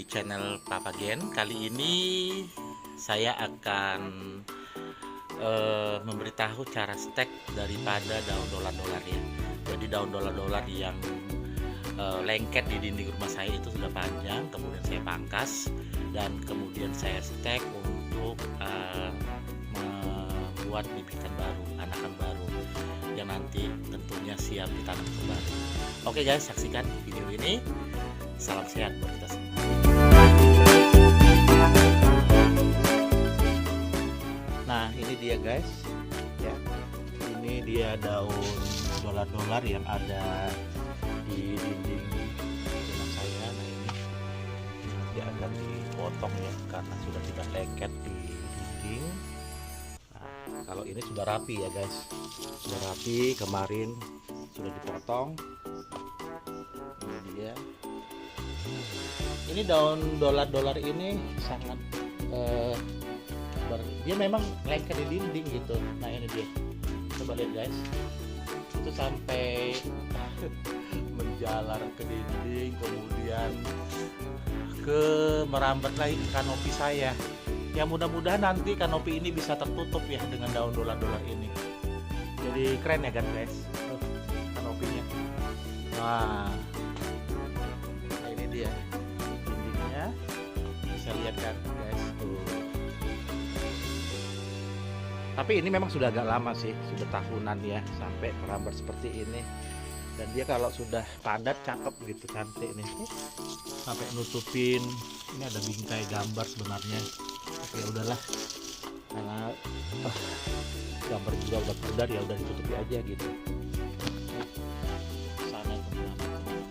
channel Papa Gen. Kali ini saya akan memberitahu cara stek daripada daun dolar-dolar ya. Jadi daun dolar-dolar yang lengket di dinding rumah saya itu sudah panjang, kemudian saya pangkas dan kemudian saya stek untuk membuat bibitan baru, anakan baru yang nanti tentunya siap ditanam kembali. Oke guys, saksikan video ini. Salam sehat buat kita semua. Nah, ini dia guys. Ya. Ini dia daun dolar-dolar yang ada di dinding rumah saya. Nah, ini dia akan dipotong ya karena sudah tidak lengket di dinding. Nah, kalau ini sudah rapi ya guys. Sudah rapi, kemarin sudah dipotong. Ini dia. Ini daun dolar-dolar ini sangat dia memang lengket di dinding gitu. Nah ini dia, coba lihat guys, itu sampai menjalar ke dinding, kemudian merambat lagi ke kanopi saya. Ya mudah-mudahan nanti kanopi ini bisa tertutup ya dengan daun dolar-dolar ini. Jadi keren ya kan guys, kanopinya. Nah ini dia dindingnya, bisa lihat kan guys tuh. Tapi ini memang sudah agak lama sih, sudah tahunan ya sampai merambat seperti ini. Dan dia kalau sudah padat cakep gitu, cantik nih, sampai nutupin. Ini ada bingkai gambar sebenarnya, tapi ya udahlah karena gambar juga udah pudar ya udah ditutupi aja gitu. Sana kemana-mana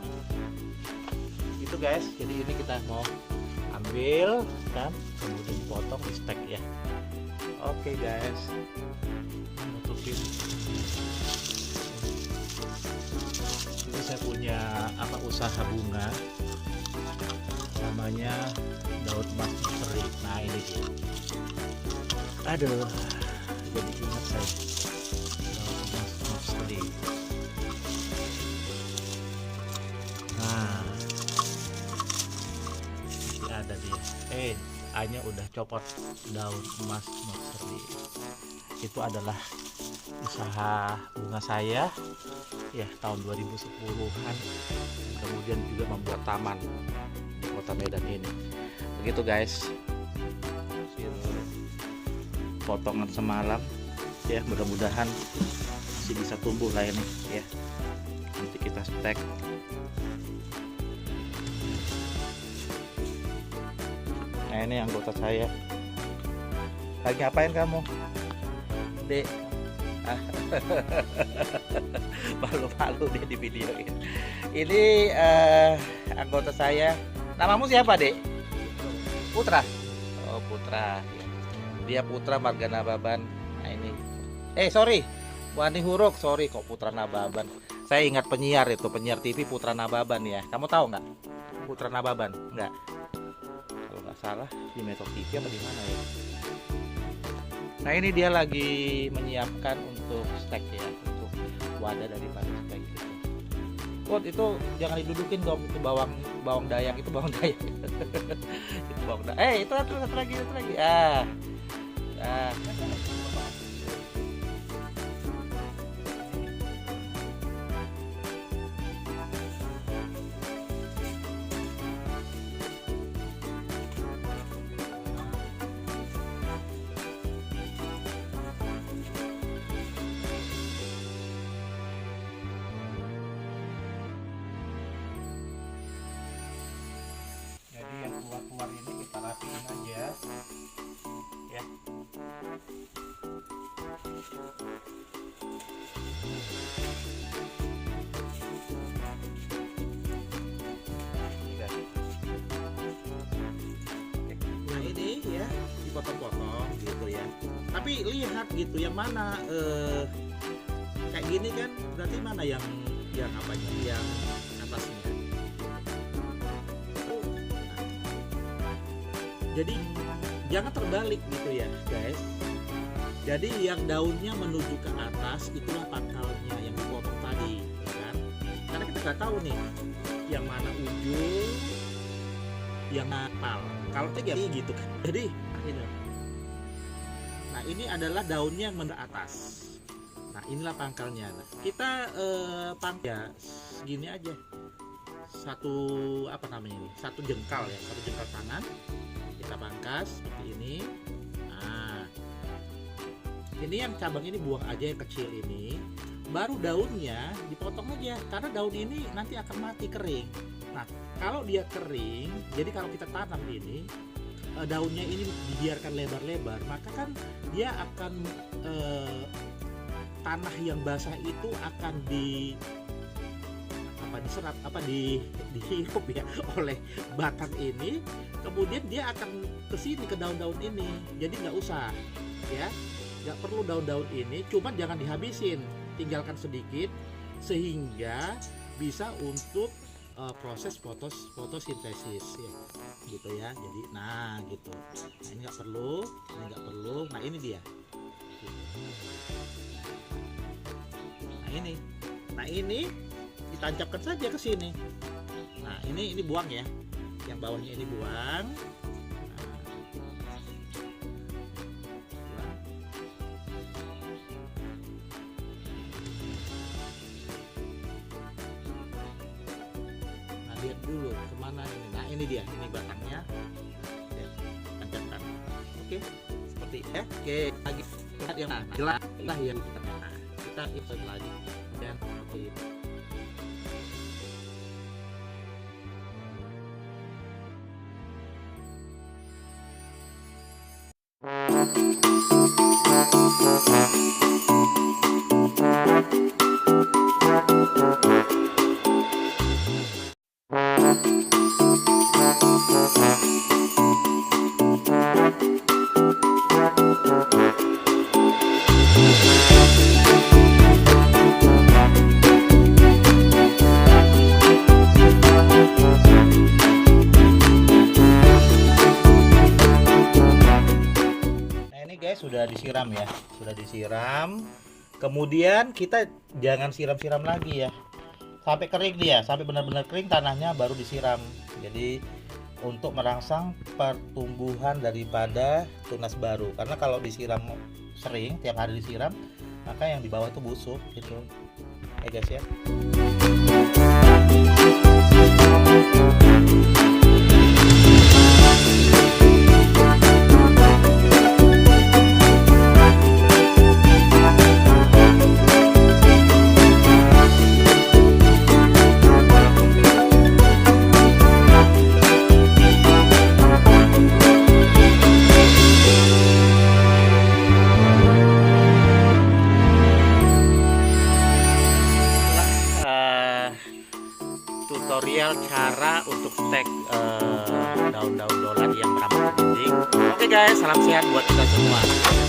itu guys. Jadi ini kita mau ambil kan, kemudian potong di stek ya. Oke guys, nutupin. Ini saya punya usaha bunga, namanya daun emas misteri. Nah ini dia. Aduh, jadi ingat saya daun emas misteri. Nah, ini ada dia. Hanya udah copot daun emas misteri. Itu adalah usaha bunga saya ya tahun 2010-an. Kemudian juga membuat taman di kota Medan ini. Begitu guys, hasil potongan semalam ya, mudah-mudahan masih bisa tumbuh lah ini ya. Nanti kita stek. Nah ini anggota saya. Lagi ngapain kamu, Dek? Malu-malu dia di videoin. Ini anggota saya. Namamu siapa, Dek? Putra. Oh Putra. Dia Putra Marga Nababan. Nah ini. Sorry, Wani Huruk. Sorry kok Putra Nababan. Saya ingat penyiar itu, penyiar TV Putra Nababan ya. Kamu tahu nggak Putra Nababan? Nggak. Kalau nggak salah di Metro TV apa di mana ya. Nah ini dia lagi menyiapkan untuk stek ya, untuk wadah daripada stek gitu. Oh itu jangan didudukin dong, itu bawang dayak, itu bawang dayak. Itu bawang dayak. Itu satu lagi. Jadi yang keluar-keluar ini kita rapiin aja ya. Nah ini ya dipotong-potong gitu ya. Tapi lihat gitu yang mana kayak gini kan, berarti mana yang apanya, yang atasnya. Jadi jangan terbalik gitu ya guys. Jadi yang daunnya menuju ke atas itulah pangkalnya yang dipotong tadi, ya kan? Karena kita nggak tahu nih yang mana ujung, yang napal. Kalau tiga gitu kan. Jadi ini. Nah, ini adalah daunnya yang mendarat atas. Nah, inilah pangkalnya. Nah, kita pangkal ya segini aja. Satu apa namanya ini? Satu jengkal ya, satu jengkal tangan. Kita pangkas seperti ini. Nah, ini yang cabang ini buang aja yang kecil ini. Baru daunnya dipotong aja, karena daun ini nanti akan mati kering. Nah, kalau dia kering, jadi kalau kita tanam ini daunnya ini dibiarkan lebar-lebar, maka kan dia akan tanah yang basah itu akan diserap dihirup ya oleh batang ini, kemudian dia akan ke sini ke daun-daun ini. Jadi nggak usah ya, nggak perlu daun-daun ini, cuman jangan dihabisin, tinggalkan sedikit sehingga bisa untuk proses fotosintesis ya, gitu ya. Jadi nah gitu, nah ini nggak perlu, nah ini dia gitu. Nah ini ditancapkan saja ke sini. Nah ini buang ya, yang bawahnya ini buang. Nah lihat dulu kemana ini. Nah ini dia, ini batangnya ya, tancapkan. Oke, seperti ya. Oke, lagi lihat yang jelas lah yang kita insert lagi dan oke. Sudah disiram ya, sudah disiram. Kemudian kita jangan siram-siram lagi ya, sampai kering dia, sampai benar-benar kering tanahnya baru disiram. Jadi untuk merangsang pertumbuhan daripada tunas baru, karena kalau disiram sering, tiap hari disiram, maka yang di bawah itu busuk gitu ya guys ya. Tutorial cara untuk stek daun-daun dolan yang beramah dinding. Oke guys, salam sehat buat kita semua.